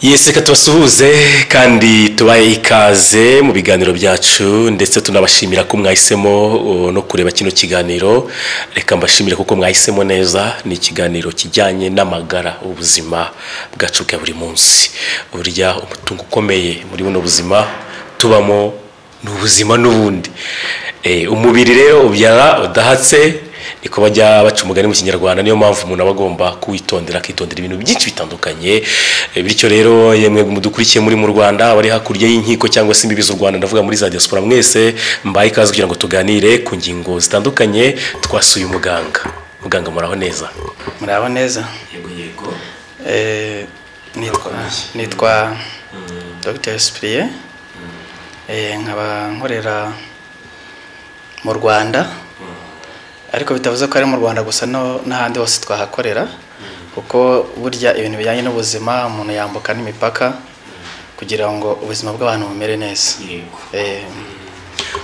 Yese katubasuhuze kandi tubaye ikaze mu biganiro byacu ndetse tunabashimira ko mwahisemo no kureba kino kiganiro. Reka mbashimire kuko mwahisemo neza. Ni ikiganiro kijyanye n'amagara, ubuzima bwacu bwa buri munsi. Burya umutungo ukomeye muri buno buzima tubamo n'ubuzima n'ubundi. Umubiri rero ubyara udahatse, niko bajya baca umugani mu Kinyarwanda. Niyo mpamvu umuntu aba agomba kwitondera, akitondera ibintu byinshi bitandukanye. Bityo rero yemwe mudukurikiye muri mu Rwanda, bari hakurya y'inkiko cyangwa se imbibi z'u Rwanda, ndavuga muri za diaspora, mwese mbaye ikaze kugira ngo tuganire ku ngingo zitandukanye. Twasuye umuganga. Muganga muraho neza? Muraho neza. Yego. Nitwa Dr. Cyprien. Nkaba nkorera mu Rwanda, ariko bitavuze ko ari mu Rwanda gusa, n'ahandi hose twahakorera, kuko burya ibintu bijyanye n'ubuzima umuntu yambuka n'imipaka kugira ngo ubuzima bw'abantu bumere neza.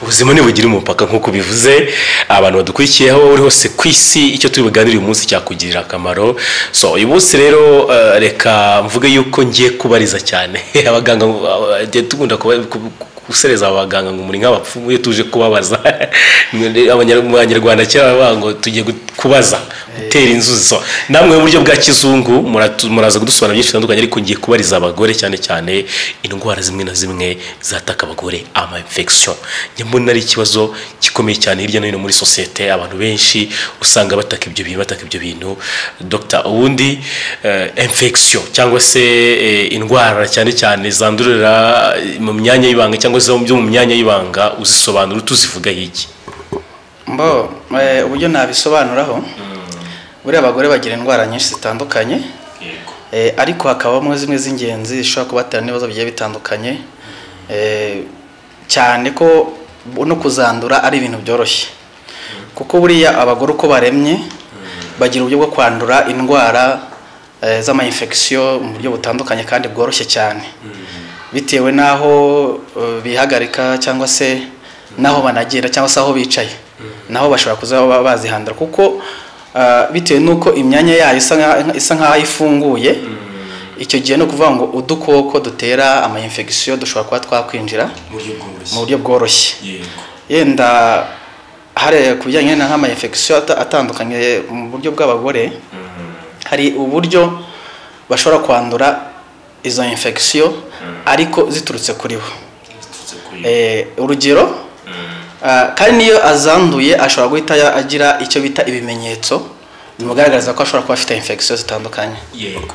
Ubuzima ntibugira umupaka nk'uko bivuze. Abantu badukurikiye aho uri hose ku isi, icyo turi buganire uyu munsi cyakugirira akamaro. So uyu munsi rero reka mvuge yuko ngiye kubariza cyane abaganga. Tugunda gusereza abaganga ngo muri nk'abapfumu, iyo tuje kubabaza abanyarwanda cyangwa ngo tugiye kubaza, gutera inzuzo. Namwe mu buryo bwa kizungu muraza kudusobanura byinshi bitandukanye, ariko ngiye kubariza abagore cyane cyane indwara zimwe na zimwe zataka abagore, ama infection. Nyambona ari ikibazo gikomeye cyane hirya no hino muri societe. Abantu benshi usanga bataka ibyo bintu. Dr. ubundi infection cyangwa se indwara cyane cyane zandurira mu myanya y'ibanga cyangwa se mu myanya y'ibanga, uzisobanura tuzivuga iki? Uburyo nabisobanuraho, buriya abagore bagira indwara nyinshi zitandukanye, ariko hakabamo zimwe z'ingenzi zishobora kubatera n'ibibazo bigiye bitandukanye, cyane ko no kuzandura ari ibintu byoroshye, kuko buriya abagore uko baremye bagira uburyo bwo kwandura indwara z'ama infection mu buryo butandukanye kandi bworoshye cyane, bitewe n'aho bihagarika cyangwa se n'aho banagera cyangwa se aho bicaye, naho bashobora kuza bazihandura, kuko bitewe n'uko imyanya yayo isa nk'aho ifunguye. Icyo gihe no kuvuga ngo udukoko dutera ama infection dushobora kuba twakwinjira mu buryo bworoshye. Yenda hari kubijyanye n'ama infection atandukanye mu buryo bw'abagore, hari uburyo bashobora kwandura izo infection ariko ziturutse kuri bo. Urugero, kandi niyo azanduye ashobora guhita agira icyo bita ibimenyetso bimugaragaza ko ashobora kuba afite infection zitandukanye. Yego.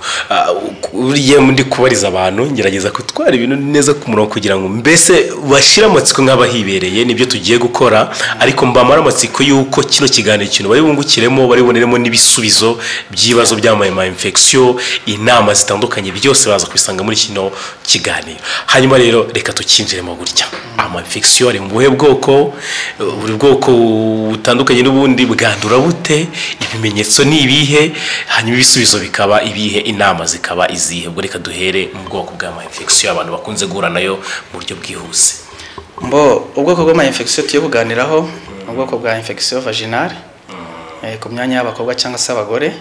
Uriye muri kubariza abantu, ngerageza kutwara ibintu neza ku murongo kugira ngo mbese bashira amatsiko nk'abahibereye. Nibyo tugiye gukora, ariko mbamara amatsiko yuko kino kiganiro ikintu bari bungukiremo, bari boneremo n'ibisubizo by'ibibazo by'ama infection, inama zitandukanye, byose baza kubisanga muri kino kiganiro. Hanyuma rero reka tukinjiremo gutya. Ama infection ari mu buhe bwoko? Buri bwoko butandukanye n'ubundi bwandura bute? Ibimenyetso ni ibihe? Hanyuma ibisubizo bikaba ibihe? Inama zikaba izihe? Ubwo reka duhere mu bwoko bw'ama infection abantu bakunze guhura nayo mu buryo bwihuse. Ubwoko bw'ama infection tugiye kuganiraho, ubwoko bwa infection vaginale, ku myanya y'abakobwa cyangwa se abagore,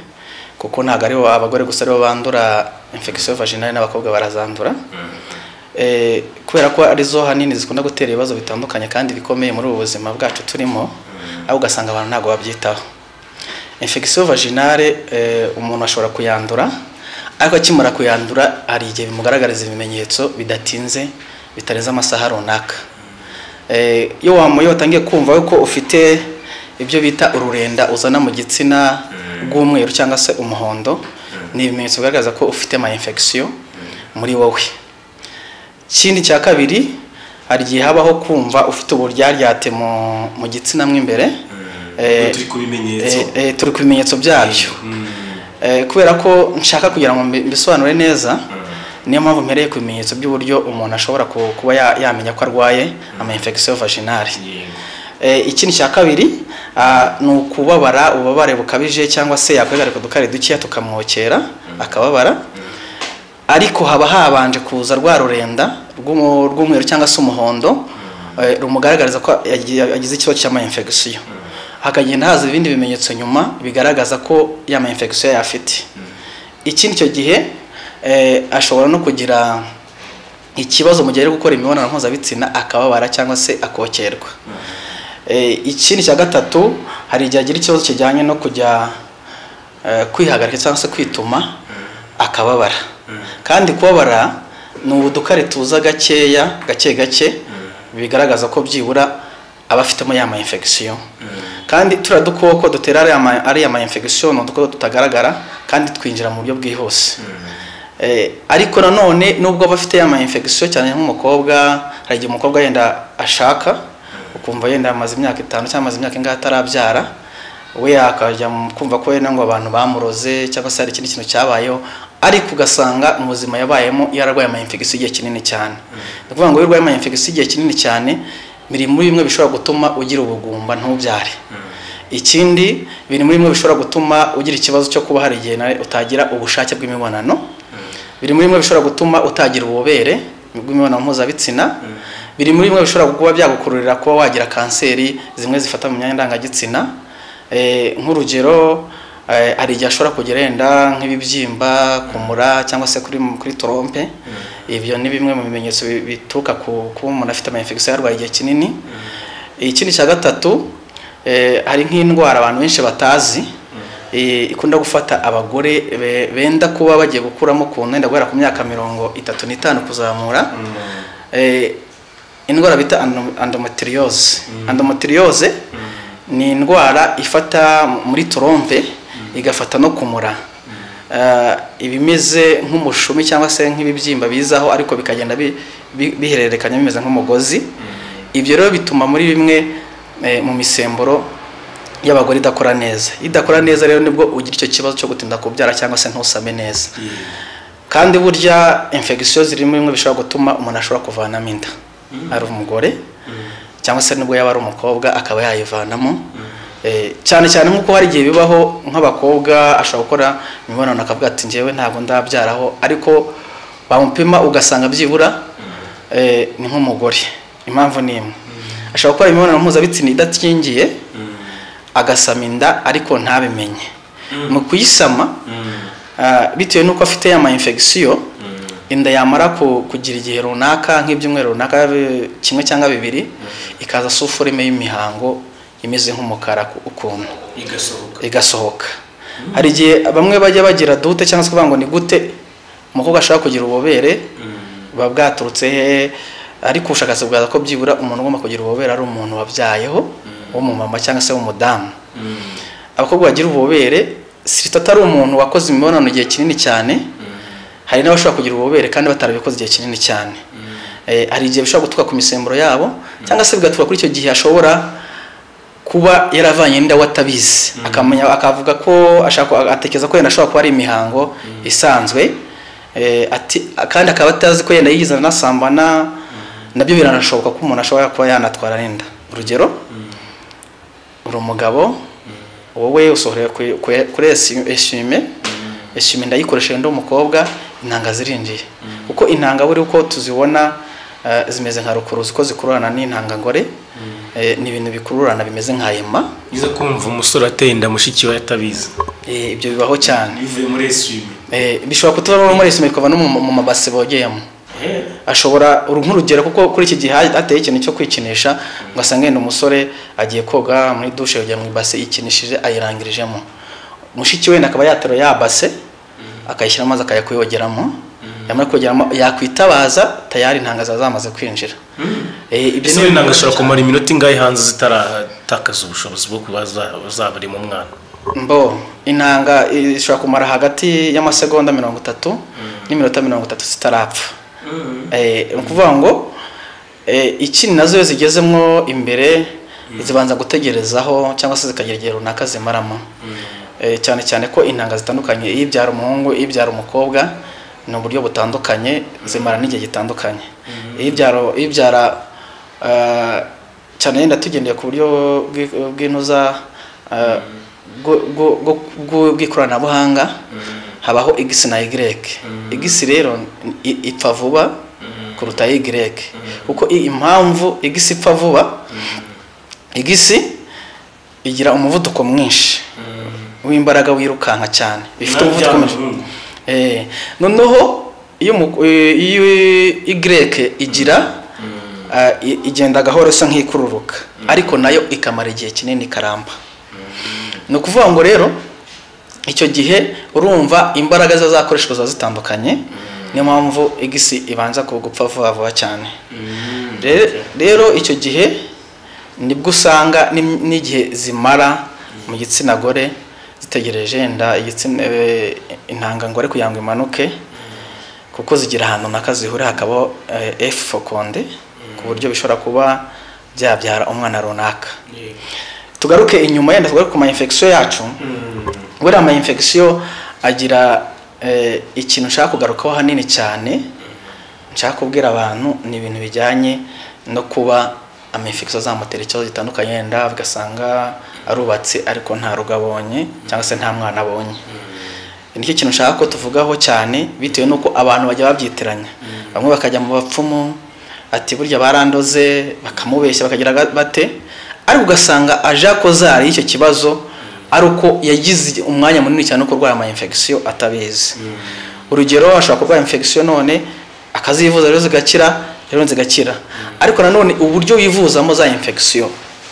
kuko ntabwo ari abagore gusa aribo bandura infection vaginale, n'abakobwa barazandura. Kubera ko arizo hanini zikunda gutera ibibazo bitandukanye kandi bikomeye muri ubu buzima bwacu turimo, aho ugasanga abantu ntabwo babyitaho. Infection vaginale umuntu ashobora kuyandura, ariko akimara kuyandura hari igihe bimugaragariza ibimenyetso bidatinze, bitarenze amasaha runaka. Iyo watangiye kumva yuko ufite ibyo bita ururenda uzana mu gitsina rw'umweru cyangwa se umuhondo, ni ibimenyetso bigaragaza ko ufite ama infection muri wowe. Ikindi cya kabiri, hari igihe habaho kumva ufite uburyaryate mu gitsina mo imbere. Turi ku bimenyetso byabyo. Kubera ko nshaka kugira ngo mbisobanure neza, niyo mpamvu mpereye ku bimenyetso by'uburyo umuntu ashobora kuba yamenya ko arwaye ama infection vaginale. Ikindi cya kabiri, ni ukubabara, ububabare bukabije, cyangwa se yakwigarika udukari dukeya tukamwokera akababara, ariko haba habanje kuza rwa rurenda rw'umweru cyangwa se umuhondo rumugaragariza ko yagize ikibazo cy'ama infection. Hakagenda haza ibindi bimenyetso nyuma bigaragaza ko y'ama infection yafite. Ikindi cyo gihe ashobora no kugira ikibazo mu gihe ari gukora imibonano mpuzabitsina akababara cyangwa se akokerwa. Ikindi cya gatatu, hari igihe agira ikibazo kijyanye no kujya kwihagarika cyangwa se kwituma akababara. Kandi kubabara ni ubudukari tuza gake gake bigaragaza ko byibura aba afitemo ya ma infection. Kandi turadukoko dutera ari ama infection n'udukoko tutagaragara kandi twinjira mu buryo bwihuse. Ariko nanone nubwo bafite ya ma infection cyane nk'umukobwa, hari igihe umukobwa yenda ashaka ukumva yenda amaze imyaka 5 cyangwa amaze imyaka ingahe atarabyara, we akajya kumva ko yenda ngo abantu bamuroze cyangwa se hari ikindi kintu cyabayeho, ariko ugasanga mu buzima yabayemo yararwaye ama infection igihe kinini cyane. Ni ukuvuga ngo iyo urwaye ama infection igihe kinini cyane, biri muri bimwe bishobora gutuma ugira ubugumba ntubyare. Ikindi, biri muri bimwe bishobora gutuma ugira ikibazo cyo kuba hari igihe utagira ubushake bw'imibonano. Biri muri bimwe bishobora gutuma utagira ububobere bw'imibonano mpuzabitsina. Biri muri bimwe bishobora kuba byagukururira kuba wagira kanseri zimwe zifata mu myanya ndangagitsina. Nk'urugero, hari igihe ashobora kugira yenda nk'ibibyimba kumura cyangwa se kuri trompe. Ibyo ni bimwe mu bimenyetso bituruka ku umuntu afite ama infection yarwaye igihe kinini. Ikindi cya gatatu, hari nk'indwara abantu benshi batazi ikunda gufata abagore benda kuba bagiye gukuramo ku nda guhera ku myaka 35 kuzamura. Indwara bita endometriose. Endometriose ni indwara ifata muri trompe igafata no kumura. Ibimeze nk'umushumi cyangwa se nk'ibibyimba bizaho ariko bikagenda bihererekanya bimeze nk'umugozi. Ibyo rero bituma muri bimwe mu misemburo y'abagore idakora neza. Idakora neza rero nibwo ugira icyo kibazo cyo gutinda kubyara cyangwa se ntusame neza. Kandi burya infection ziri muri bimwe bishobora gutuma umuntu ashobora kuvanamo inda ari umugore cyangwa se nibwo yaba ari umukobwa akaba yayivanamo. Cyane cyane nk'uko hari igihe bibaho nk'abakobwa ashobora gukora imibonano akavuga ati njyewe ntabwo ndabyaraho, ariko bamupima ugasanga byibura ni nk'umugore. Impamvu ni imwe, ashobora gukora imibonano mpuzabitsina idakingiye agasama inda ariko ntabimenye. Mu kuyisama bitewe nuko afite ya ma infection, inda yamara kugira igihe runaka nk'ibyumweru runaka kimwe cyangwa bibiri, ikaza suforime y'imihango imeze nk'umukara ukuntu igasohoka. Hari igihe bamwe bajya bagira dute cyangwa se kuvuga ngo ni gute umukobwa ashaka kugira ububobere babwaturutse he, ariko ubushakashatsi bwaza ko byibura umuntu ugomba kugira ububobere ari umuntu wabyayeho w'umumama cyangwa se w'umudamu. Abakobwa bagira ububobere si atari umuntu wakoze imibonano igihe kinini cyane. Hari n'abashobora kugira ububobere kandi batarabikoze igihe kinini cyane. Hari igihe bishobora gutuka ku misemburo yabo cyangwa se bigatuka kuri icyo gihe ashobora kuba yaravanye inda watabizi, akamenya akavuga ko atekeza ko yenda ashobora kuba ari imihango isanzwe, kandi akaba atazi ko yenda yizana nasambana. Nabyo biranashoboka ko umuntu ashobora kuba yanatwara inda. Urugero, uri umugabo wowe usohoreye kuri esime ndayikoresha ndo umukobwa, intanga zirinjiye. Kuko intanga buri uko tuzibona zimeze nka rukuruzi ko zikururana n'intanga ngore. Ni ibintu bikururana bimeze nka yema. Iza kumva umusore ateye inda mushiki we atabizi. Ibyo bibaho cyane. Bivuye muri esime. Bishobora kutuba muri esime bikava no mu mabase bogeyemo. Ashobora nk'urugero kuko kuri iki gihe ateye ikintu cyo kwikinisha, ugasanga yenda umusore agiye koga muri douche yajya mu base ikinishije ayirangirijemo. Mushiki we nakaba yatero ya base akayishyira amazi akayakuyogeramo. Yamara kogeramo yakwitabaza tayari intanga zamaze kwinjira. Ibyo ni intanga ashobora kumara iminota ingahe hanze zitaratakaza ubushobozi bwo kubazabari mu mwana. Intanga ishobora kumara hagati y'amasegonda 30 n'iminota 30 zitarapfa. Ukuvuga ngo iki nazo zigezemwo imbere zibanza gutegerezaho cyangwa se zikagira igihe runaka zimaramo. Cyane cyane ko intanga zitandukanye, ibyara umuhungu ibyara umukobwa ni uburyo butandukanye, zimara n'igihe gitandukanye. Ibyara cyane yenda tugendeye ku buryo bw'intuza bw'ikoranabuhanga, habaho X na Y. X rero ipfa vuba kuruta Y, kuko impamvu X ipfa vuba, X igira umuvuduko mwinshi w'imbaraga wirukanka cyane, bifite umuvuduko mwinshi. Noneho iyo Y igira igenda gahoro isa nk'ikururuka ariko nayo ikamara igihe kinini karamba. No kuvuga ngo rero icyo gihe urumva imbaraga zazakoreshwa za zitandukanye, niyo mpamvu igisi ibanza kugupfa vuba cyane. Rero icyo gihe nibwo usanga n'igihe zimara mu gitsina gore zitegereje yenda igitsina intangangore kugira ngo imanuke, kuko zigira ahantu nakazihura hakaba F féconde ku buryo bishobora kuba byabyara umwana runaka. Tugaruke inyuma yenda tugaruke ku ma infection yacu. Buri ama infection agira ikintu nshaka kugarukaho hanini cyane, nshaka kubwira abantu ni ibintu bijyanye no kuba ama infection zamutera ikibazo gitandukanye, yenda ugasanga arubatse ariko nta rugabonye cyangwa se nta mwana abonye. Nicyo kintu nshaka ko tuvugaho cyane, bitewe nuko abantu bajya babyitiranya. Bamwe bakajya mu bapfumu ati burya barandoze, bakamubeshya bakagira bate, ariko ugasanga aje akozari icyo kibazo ari uko yagize umwanya munini cyane uko rwaya ama infection atabizi. Urugero ashobora kurwara infection none akazivuza rero zigakira, ariko nanone uburyo wivuzamo za infection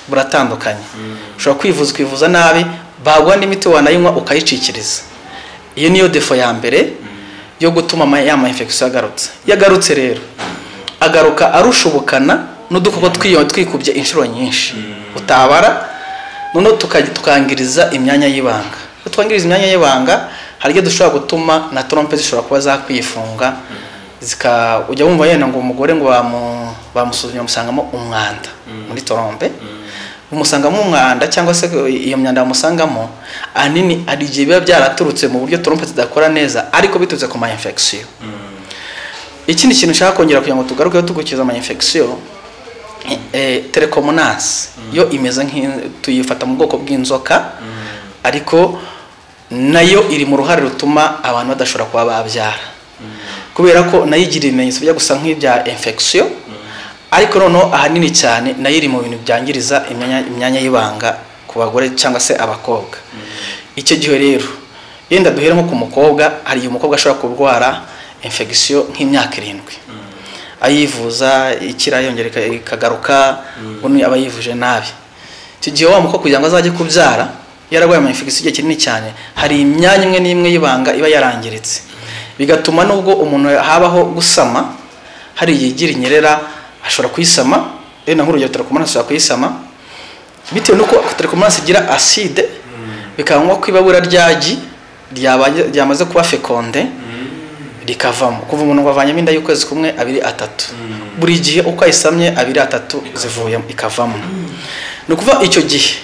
buratandukanye. Ushobora kwivuza nabi, bagwa n'imiti wanayinywa ukayicikiriza. Iyo niyo defo ya mbere yo gutuma ama infection yagarutse rero agaruka arushubukana n'udukoko twikubye inshuro nyinshi utabara, none tukangiriza imyanya y'ibanga. Twangiriza imyanya y'ibanga hari igihe dushobora gutuma na trompe zishobora kuba zakwifunga, ujya wumva yenda ngo umugore ngo bamusuzumye musangamo umwanda muri trompe, umusangamo umwanda cyangwa se iyo myanda bamusangamo anini ari igihe biba byaraturutse mu buryo trompe zidakora neza ariko biturutse ku ma infection. Ikindi kintu nshaka kongera kugira ngo tugaruke tugukiza ama infection, telecomunase yo imeze tuyifata mu bwoko bw'inzoka, ariko nayo iri mu ruhare rutuma abantu badashobora kuba babyara, kubera ko nayo igira ibimenyetso bijya gusa nk'ibya infection, ariko noneho ahanini cyane nayo iri mu bintu byangiriza imyanya y'ibanga ku bagore cyangwa se abakobwa. Icyo gihe rero yenda duhere nko ku mukobwa, hari umukobwa ashobora kurwara infection nk'imyaka 7, ayivuza ikira yongera ikagaruka, ubundi aba yivuje nabi. Icyo gihe wa mukobwa kugira ngo azajye kubyara yaragwaye ama infection igihe kinini cyane, hari imyanya imwe n'imwe y'ibanga iba yarangiritse, bigatuma nubwo umuntu habaho gusama, hari igihe inyerera ashobora kuyisama, na nk'urugero telecomunase ashobora kuyisama, bitewe nuko telecomunase igira acide, bikaba ngo kwibabura ryagi ryamaze kuba féconde rikavamo. Kuva umuntu wavanyemo inda y'ukwezi kumwe 2-3, buri gihe uko ayisamye 2-3 zivuyemo ikavamo. No kuva icyo gihe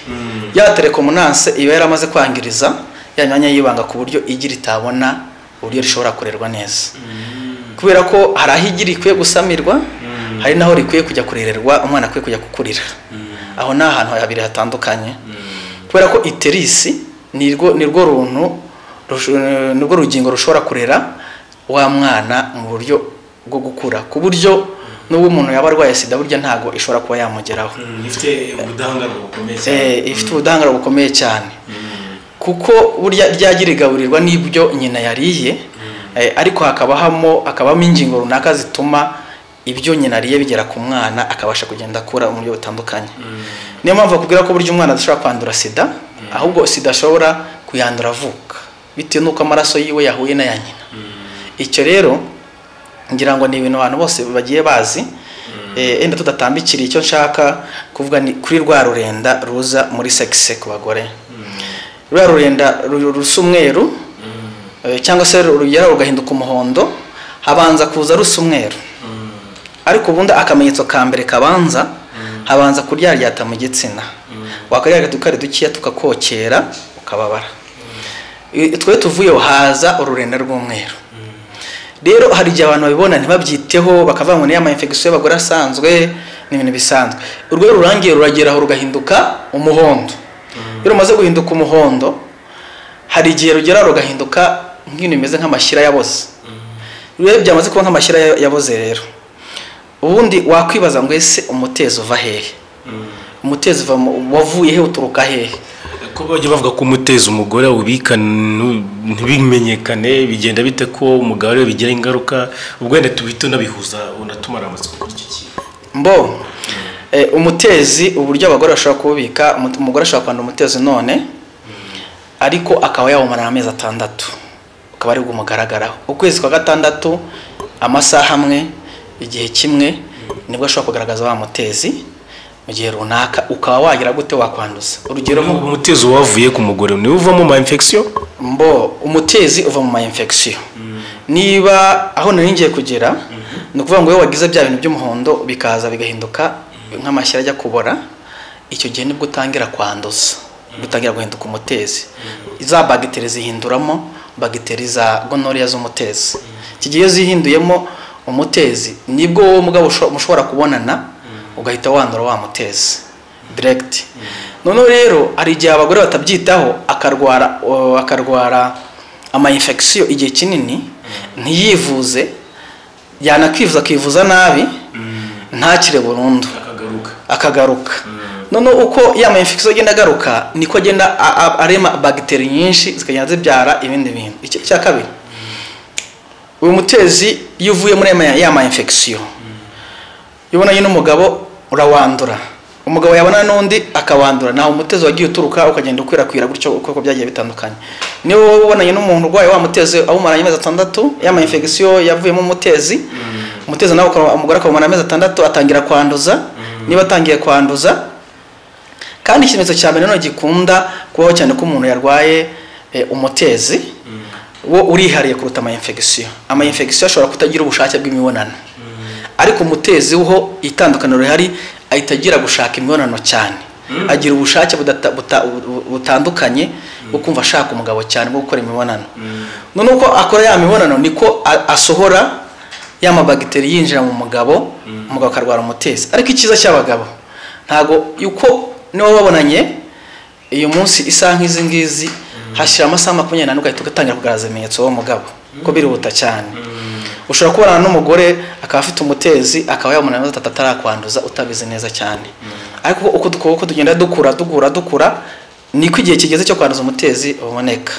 ya telecomunase iba yaramaze kwangiriza ya myanya y'ibanga ku buryo igira itabona uburyo rishobora kurerwa neza, kubera ko hari aho igira ikwiye gusamirwa, hari naho rikwiye kujya kurererwa, umwana akwiye kujya kukurira. Aho ni ahantu habiri hatandukanye, kubera ko iterisi nirwo rugingo rushobora kurera wa mwana mu buryo bwo gukura, ku buryo n'ubu umuntu yaba arwaye sida burya ntago ishobora kuba yamugeraho. Ifite ubudahangarwa bukomeye cyane, kuko burya ryagira igaburirwa n'ibyo nyina yariye, ariko hakabamo ingingo runaka zituma ibyo nyina ariye bigera ku mwana akabasha kugenda akura mu buryo butandukanye. Niyo mpamvu bakubwira ko buryo umwana adashobora kwandura sida, ahubwo sida ashobora kuyandura avuka bitewe n'uko amaraso yiwe yahuye na ya nyina. Icyo rero ngira ngo ni ibintu abantu bose bagiye bazi. Enda tudatambikira icyo nshaka kuvuga ni kuri rwa rurenda ruza muri sexe ku bagore. Rwa rurenda rusa umweru cyangwa se rugera rugahinduka umuhondo, habanza kuza rusa umweru, ariko ubundi akamenyetso ka mbere kabanza habanza kuryaryata mu gitsina, wakaryaga tukari dukiya tukakokera ukababara. Twe tuvuyeho haza ururenda rw'umweru. Rero hari igihe abantu babibona ntibabyiteho, bakavuga ngo ni ama infection y'abagore asanzwe, ni ibintu bisanzwe. Urwo rurangiye ruragera aho rugahinduka umuhondo. Iyo rumaze guhinduka umuhondo, hari igihe rugera rugahinduka nk'ibintu bimeze nk'amashyira yaboze. Rero byamaze kuba nk'amashyira yaboze rero, ubundi wakwibaza ngo ese umutezo uva hehe? Umutezo wavuye he uturuka hehe? ko bajya bavuga ko umuteza umugore ubika ntibimenyekane bigenda bite ko umugabo rero bigira ingaruka ubwo wenda tubito nabihuza unatumara amatsiko kuri iki kintu mbo umutezi uburyo abagore bashobora kubika umugore ashobora kwandura umutezi none ariko akaba yawumara amezi 6 ukaba ari bwumugaragaraho ukwezi kwa 6 amasaha amwe igihe kimwe nibwo ashobora kugaragaza wa mutezi mu gihe runaka ukaba wagira gute wakwanduza urugero umutezi wavuye ku mugore ni uva mu ma infection mbo umutezi uva mu ma infection niba aho naringiye kugera no kuvuga ngo wagize bya bintu by'umuhondo bikaza bigahinduka nk'amashyira ajya kubora icyo gihe nibwo utangira kwanduza gutangira guhinduka umutezi za bagiteri zihinduramo bagiteri za gonorrhea z'umutezi iki gihe zihinduyemo umutezi nibwo wowe mugabo mushobora kubonana ugahita wandura wa mutezi direct none rero ari igihe abagore batabyitaho akarwara ama infection igihe kinini ntiyivuze yanakwivuza akivuza nabi ntakire burundu akagaruka none uko ya ma infection agenda agaruka niko agenda arema bagiteri nyinshi zikagenda zibyara ibindi bintu iki cya kabiri uyu mutezi yuvuye muri ya ma infection yubona yino umugabo urawandura umugabo yabona n'undi akawandura naho umutezi wagiye uturuka ukagenda ukwirakwira gutyo uko byagiye bitandukanye niyo ubonanye n'umuntu urwaye wa mutezi awumaranye amezi 6 ya ma infection yavuyemo umutezi nawe umugore akawumara amezi 6 atangira kwanduza niba atangiye kwanduza kandi ikimenyetso cya mbere no gikunda kubaho cyane ko umuntu yarwaye umutezi wo urihariye kuruta ama infection ashobora kutagira ubushake bw'imibonano ariko umutezi uho itandukaniro rihari ahitagira gushaka imibonano cyane agira ubushake butandukanye bwo kumva ashaka umugabo cyane bwo gukora imibonano none uko akora ya mibonano niko asohora ya mabagiteri yinjira mu mugabo akarwara umutezi ariko ikiza cy'abagabo ntago yuko niwo babonanye iyo munsi isa nk'izi ngizi hashira amasaha 24 ugahita ugatangira kugaragaza ibimenyetso wo mugabo ko birihuta cyane ushobora kubana n'umugore akaba afite umutezi akaba yabona neza atarakwanduza utabizi neza cyane ariko uko tugenda dukura niko igihe kigeze cyo kwanduza umutezi uboneka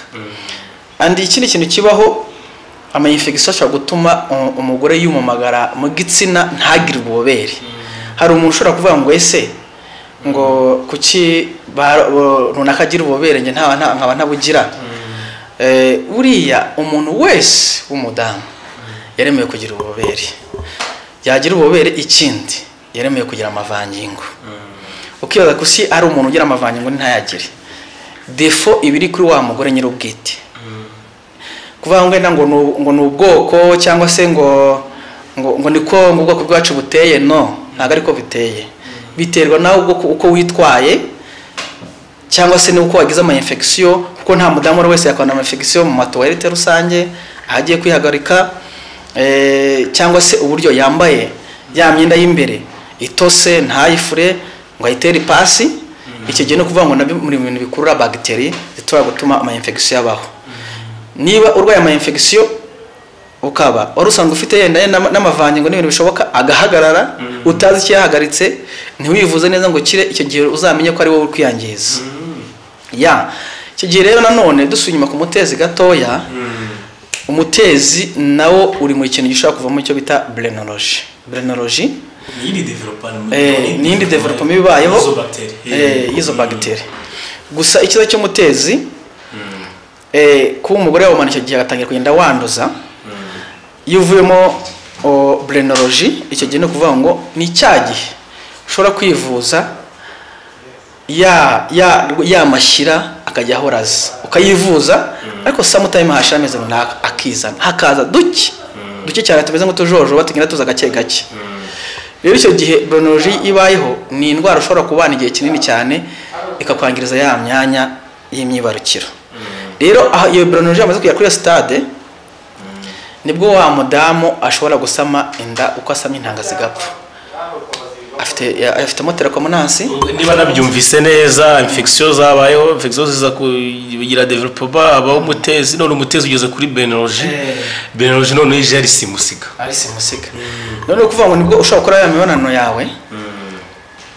andi ikindi kintu kibaho ama infection ashobora gutuma umugore yumumagara mu gitsina ntagire ububobere hari umuntu ushobora kuvuga ngo ese ngo kuki runaka agira ububobere nge nkaba ntabugira buriya umuntu wese w'umudamu yaremewe kugira ububobere yagira ububobere ikindi yaremewe kugira amavangingo ukibaza ko si ari umuntu ugira amavangingo ntayagire defo ibiri kuri wa mugore nyir'ubwite kuvuga ngo ni ubwoko cyangwa se ngo niko ubwoko bwacu buteye no ntabwo ariko biteye biterwa nawe uko witwaye cyangwa se nuko wagize ama infection kuko nta mudamu wese yakwana ama infection mu matoilette rusange ahagiye kwihagarika cyangwa se uburyo yambaye ya myenda y'imbere itose ntayifure ngo ayitere pasi icyo gihe no kuvuga ngo nabi muri bintu bikurura bagiteri zitwa gutuma ama infection yabaho niba urwaye ama infection ukaba warusanzwe ufite yenda n'amavangingo n'ibintu bishoboka agahagarara utazi cyahagaritse ntiwivuze neza ngo kire icyo gihe uzamenye ko ari wowe kwiyangiza ya icyo gihe rero nanone dusunyuma ku mutezi gatoya umutezi nawo uri mu kintu gishobora kuvamo icyo bita brenology n'indi development bibayeho izo bagiteri gusa ikiza cy'umutezi kuba umugore wabona icyo gihe agatangira kugenda wanduza iyo uvuyemo brenology icyo gihe no kuvuga ngo ni cyagihe ushobora kwivuza ya mashyira akajya ahoraza ukayivuza ariko samutime hashameze runaka akizana hakaza duke cyane tumeze nk'utujojo batugenda tuza gake gake rero icyo gihe brenology ibayeho ni indwara ushobora kubana igihe kinini cyane ikakwangiriza ya myanya y'imyibarukiro rero iyo brenology amaze kujya kuri stade nibwo wa mudamu ashobora gusama inda uko asama intanga zigapfa afite telekomunansi niba nabyumvise neza infection zabayeho infection ziza kugira development aba umutezi none umutezi ugeze kuri brenology none ije ari simusiga none kuvuga ngo nibwo ushobora gukora ya mibonano yawe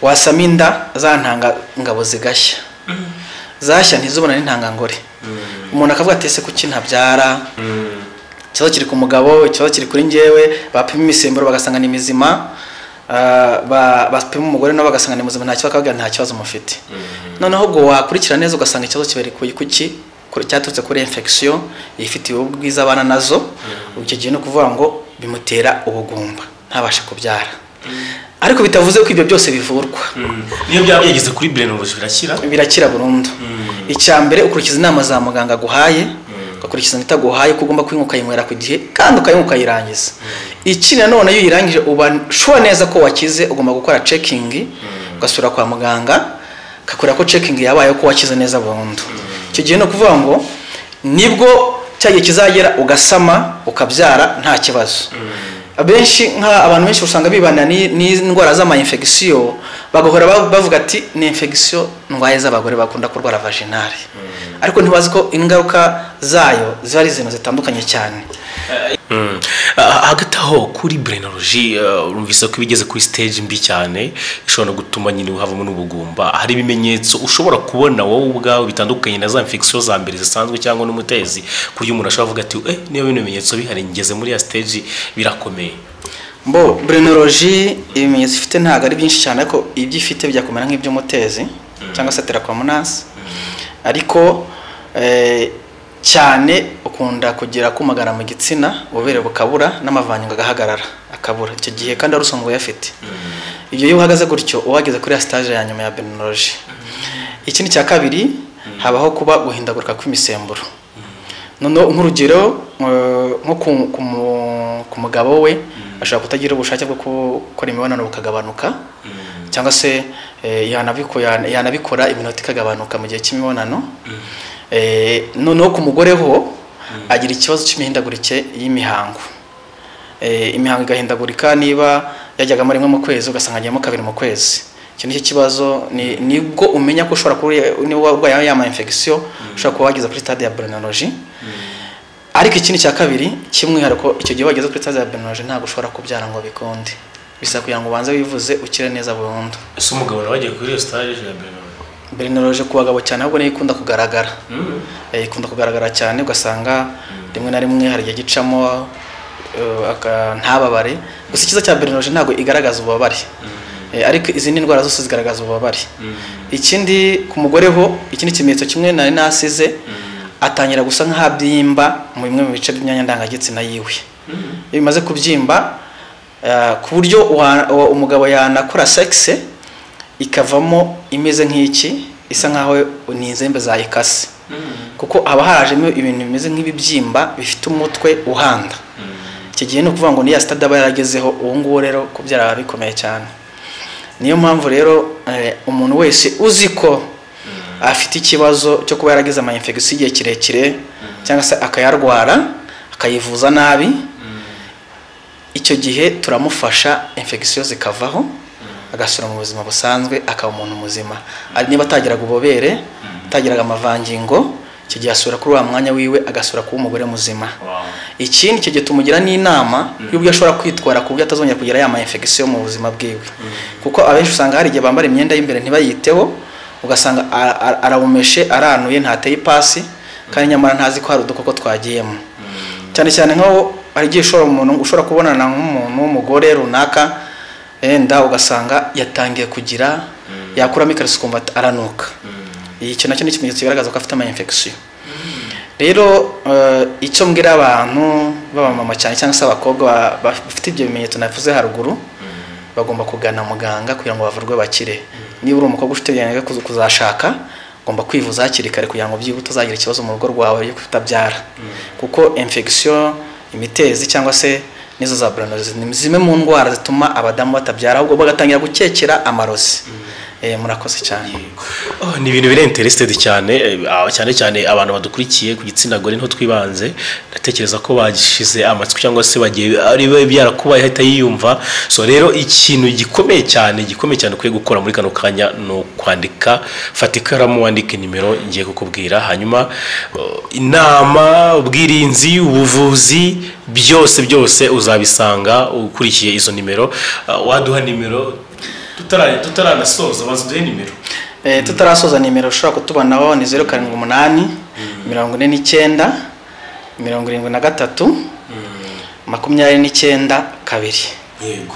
wasama inda za ntanga ngabo zigashya zashya ntizubona n'intangangore. Umuntu akavuga ati ese kuki ntabyara, ikibazo kiri ku mugabo, ikibazo kiri kuri njyewe, bapima imisemburo bagasanga ni mizima, bapima umugore nabo bagasanga ni muzima, nta kibazo, akavuga nta kibazo mufite. Noneho ubwo wakurikira neza ugasanga ikibazo kibere kuki cyaturutse kuri infection ifitiye ubwiza abana nazo, icyo gihe no kuvuga ngo bimutera ubugumba ntabashe kubyara. Ariko bitavuze ko ibyo byose bivurwa. Niyo byaba yageze kuri Brenology birakira burundu. Icyambere ukurikiza inama za muganga guhaye, ugakurikiza imiti guhaye ko ugomba kwinyuka yinywera ku gihe kandi ukayinyuka yirangiza. Ikindi none iyo yirangije uba sure neza ko wakize, ugomba gukora checking, ugasura kwa muganga kakora ko checking yabaye ko wakize neza burundu. Icyo gihe no kuvuga ngo nibwo cyagiye kizagera ugasama ukabyara nta kibazo. Abenshi abantu benshi usanga bibana n'indwara z'ama infection, bagahora bavuga ati ni infection ndwaye z'abagore bakunda kurwara vaginale, ariko ntibazi ko ingaruka zayo ziba ari zino zitandukanye cyane. Hagati aho kuri Brenology urumvise ko bigeze kuri stage mbi cyane ishobora gutuma nyine havamo n'ubugumba. Hari ibimenyetso ushobora kubona wowe ubwawe bitandukanye na za infection za mbere zisanzwe cyangwa n'umutezi, kuri umuntu ashobora kuvuga ati niyo bino bimenyetso bihari ngeze muri ya stage birakomeye. Brenology ibimenyetso ifite ntago ari byinshi cyane, ariko ibyo ifite bijya kumera nk'iby'umutezi cyangwa se Telecomonas, ariko cyane ukunda kugira kumagara mu gitsina, ububere bukabura n'amavangingo agahagarara akabura. Icyo gihe kandi ari usongo yafite. Ibyo iyo uhagaze gutyo uwageze kuri stage ya nyuma ya Brenology. Ikindi cya kabiri habaho kuba guhindagurika kw'imisemburo. Noneho nk'urugero nko ku mugabo we ashobora kutagira ubushake bwo gukora imibonano bukagabanuka, cyangwa se yanabikora iminota ikagabanuka mu gihe cy'imibonano. Noneho ku mugore ho agira ikibazo cy'imihindagurike y'imihango. Imihango igahindagurika, niba yajyaga rimwe mu kwezi ugasanga agiyemo 2 mu kwezi. Icyo ni kibazo, nibwo umenya ko ushobora kuri niba urwaye ya infection ushobora kuba wageze kuri stade ya Brenology. Ariko ikindi cya kabiri kimwihariko, icyo gihe wageze kuri stade ya Brenology ntabwo ushobora kubyara ngo bikonde, bisa kugira ngo ubanze wivuze ukire neza burundu. Ese umugabo nawe agiye kuri stage ya Brenology ku bagabo cyane ahubwo ikunda kugaragara. Ikunda kugaragara cyane, ugasanga rimwe na rimwe hari igihe gicamo ntababare. Gusa ikiza cya Brenology ntabwo igaragaza ububabare, ariko izindi ndwara zose zigaragaza ububabare. Ikindi ku mugore ho, ikindi kimenyetso kimwe nari nasize, atangira gusa nk'abyimba mu bimwe mu bice by'imyanya ndangagitsina yiwe. Iyo bimaze kubyimba ku buryo umugabo yanakora sexe ikavamo imeze nk'iki, isa nkaho ni inzembe za ikase, kuko haba harajemo ibintu bimeze nk'ibibyimba bifite umutwe uhanda. Icyo gihe no kuvuga ngo ni ya stade aba yaragezeho, uwo nguwo rero kubyara bikomeye cyane. Niyo mpamvu rero umuntu wese uzi ko afite ikibazo cyo kuba yaragize ama infection igihe kirekire cyangwa se akayarwara akayivuza nabi, icyo gihe turamufasha infection zikavaho agasura mu buzima busanzwe, akaba umuntu muzima. Niba atagiraga ububere, atagiraga amavangingo, icyo gihe asura kuri wa mwanya wiwe agasura kuba umugore muzima. Ikindi icyo gihe tumugira n'inama y'uburyo ashobora kwitwara ku buryo atazongera kugira ya ma infection mu buzima bwiwe, kuko abenshi usanga hari igihe bambara imyenda y'imbere ntibayiteho, ugasanga arawumeshe aranuye ntateye ipasi, kandi nyamara ntazi ko hari udukoko twagiyemo. Cyane cyane nkaho hari igihe umuntu ushobora kubonana nk'umuntu w'umugore runaka, ugasanga yatangiye kugira yakuramo ikariso ukumva aranuka. Icyo nacyo ni ikimenyetso kigaragaza ko afite ama infection. Rero icyo mbwira abantu b'abamama cyane cyangwa se abakobwa bafite ibyo bimenyetso navuze haruguru, bagomba kugana muganga kugira ngo bavurwe bakire. Niba uri umukobwa ufite ibyanenge kuzashaka, ugomba kwivuza hakiri kare kugira ngo byibuze utazagira ikibazo mu rugo rwawe yo kutabyara, kuko infection, imitezi cyangwa se nizo za Brenology ni zimwe mu ndwara zituma abadamu batabyara, ahubwo bagatangira gukekera amarozi. Murakoze cyane. Ni ibintu biri interested cyane cyane abantu badukurikiye ku gitsina gore nto twibanze. Ndatekereza ko bagishize amatsiko cyangwa se bagiye ari byarakubaye hita yiyumva. So rero ikintu gikomeye cyane kwiye gukora muri kano kanya no kwandika, fata ikaramu wandike nimero ngiye kukubwira, hanyuma inama, ubwirinzi, ubuvuzi byose uzabisanga ukurikiye izo nimero. Waduha nimero tutaranasoza bazuduhe nimero. tutarasoza nimero ushobora kutubanaho ni 078 49 73 29 2. Yego.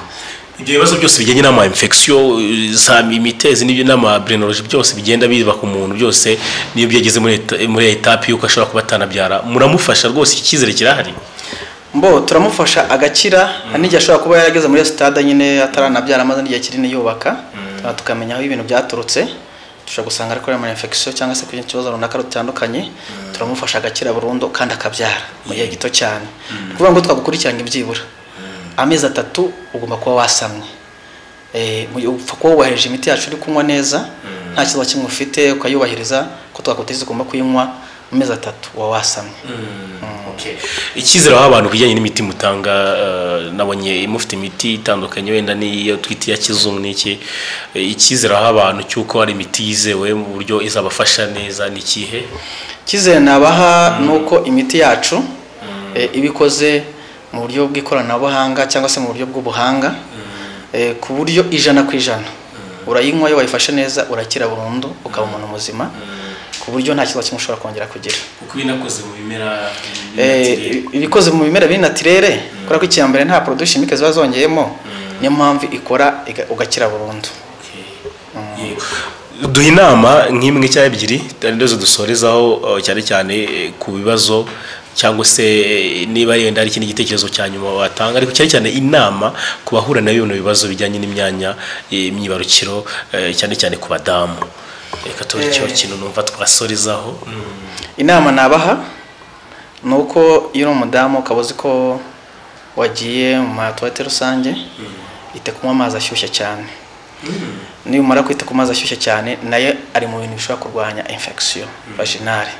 Ibyo bibazo byose bijyanye n'ama infection za imitezi n'ibyo n'ama brenology byose bigenda biba ku muntu byose niyo byageze muri etape yuko ashobora kubatanabyara muramufasha rwose ikizere kirahari. Mbo turamufasha agakira n'igihe ashobora kuba yarageze muri stade nyine ataranabyara amaze n'igihe kinini yubaka tukamenya aho ibintu byaturutse dushobora gusanga ariko ari ama infection cyangwa se kugira ikibazo runaka rutandukanye turamufasha agakira burundu kandi akabyara mu gihe gito cyane kuvuga ngo twagukurikirana ibyibura amezi 3 ugomba kuba wasamye upfa kuba wubahirije imiti yacu uri kunywa neza nta kibazo kimwe ufite ukayubahiriza ko twakuteze ugomba kuyinywa amezi 3 wasamye. Okay. Ikizere aho abantu kujyanye n'imiti mutanga nabonye mufite imiti itandukanye wenda niyo twiti ya kizungu n'iki ikizere aho abantu cyuko ari imiti yizewe mu buryo izabafasha neza n'ikihe kizere nabaha nuko imiti yacu ibikoze mu buryo bw'ikoranabuhanga cyangwa se mu buryo bw'ubuhanga ku buryo 100% urayinywa yo wayifashe neza urakira burundu ukaba umuntu muzima ku buryo nta kibazo kimwe ushobora kongera kugira kuko binakoze mu bimera ibikoze mu bimera binatirere kora ko ikiyambere nta produit chimique ziba zongeyemo niyo mpamvu ikora ugakira burundu. Duha inama nk'imwe cyangwa ebyiri ndezo dusorezaho cyane cyane ku bibazo cyangwa se niba yenda ari ikindi gitekerezo cyanyuma watanga ariko cyane cyane inama ku bahura na bino bibazo bijyanye n'imyanya imyibarukiro cyane cyane ku badamu reka turi cyo kintu numva twasorezaho. Inama nabaha nuko iyo umudamu kabozi ko wagiye mu matwate rusange ite kunywa amazi ashyushye cyane niyo umara kwita ku mazi ashyushye cyane nayo ari mu bintu bishobora kurwanya infection vaginale.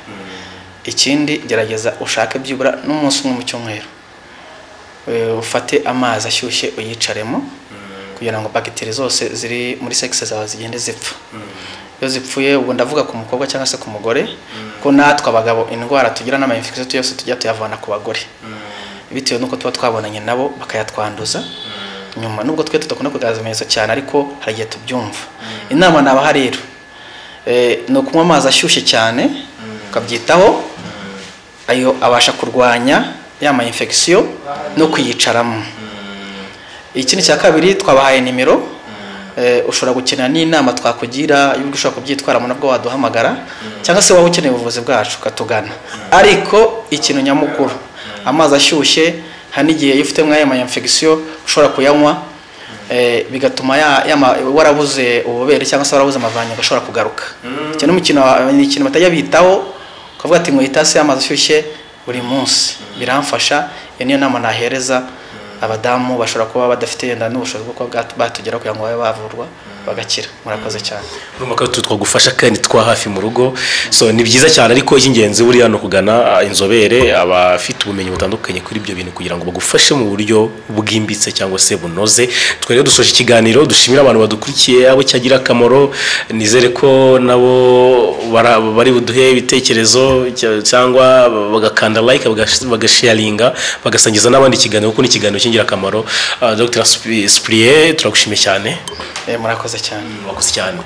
Ikindi gerageza ushake byibura n'umunsi umwe mu cyumweru ufate amazi ashyushye uyicaremo kugira ngo bagiteri zose ziri muri sexe zawe zigende zipfa. Iyo zipfuye ubwo ndavuga ku mukobwa cyangwa se ku mugore ko natwe abagabo indwara tugira n'ama infection yose tujya tuyavana ku bagore bitewe nuko tuba twabonanye nabo bakayatwanduza nyuma nubwo twe tutakunda kugaza cyane ariko haragiye tubyumva. Inama nabaha rero no kunywa amazi ashyushye cyane ukabyitaho ayo abasha kurwanya yama infection no kuyicaramo. Ikindi cya kabiri twabahaye nimero ushobora gukenera n'inama twakugira y'ubwo ushobora kubyitwara mu nabwo waduhamagara cyangwa se waba ukeneye ubuvuzi bwacu katugana. Ariko ikintu nyamukuru amazi ashyushye hani gihe ufite mwaya infection ushobora kuyanywa bigatuma warabuze ububere cyangwa se warabuze amavanya gashobora kugaruka. Cyane mu kintu batajya bitaho ukavuga ati ngo itasi y'amazi ashyushye buri munsi biramfasha. Niyo nama nahereza abadamu bashobora kuba badafite yenda n'ubushobozi bwo batugera kugira ngo babe bavurwa bagakira. Murakoze cyane. Urumva ko twagufasha kandi twa hafi mu rugo so ni byiza cyane ariko icy'ingenzi buri hano kugana inzobere abafite ubumenyi butandukanye kuri ibyo bintu kugira ngo bagufashe mu buryo bwimbitse cyangwa se bunoze. Twere dusoje ikiganiro dushimira abantu badukurikiye abo cyagira akamaro nizere ko nabo bari buduhe ibitekerezo cyangwa bagakanda like bagasharinga bagasangiza n'abandi ikiganiro kuko ni ikiganiro cyingira akamaro. Dr. Cyprien turagushimiye cyane. Murakoze cyane. Murakoze cyane.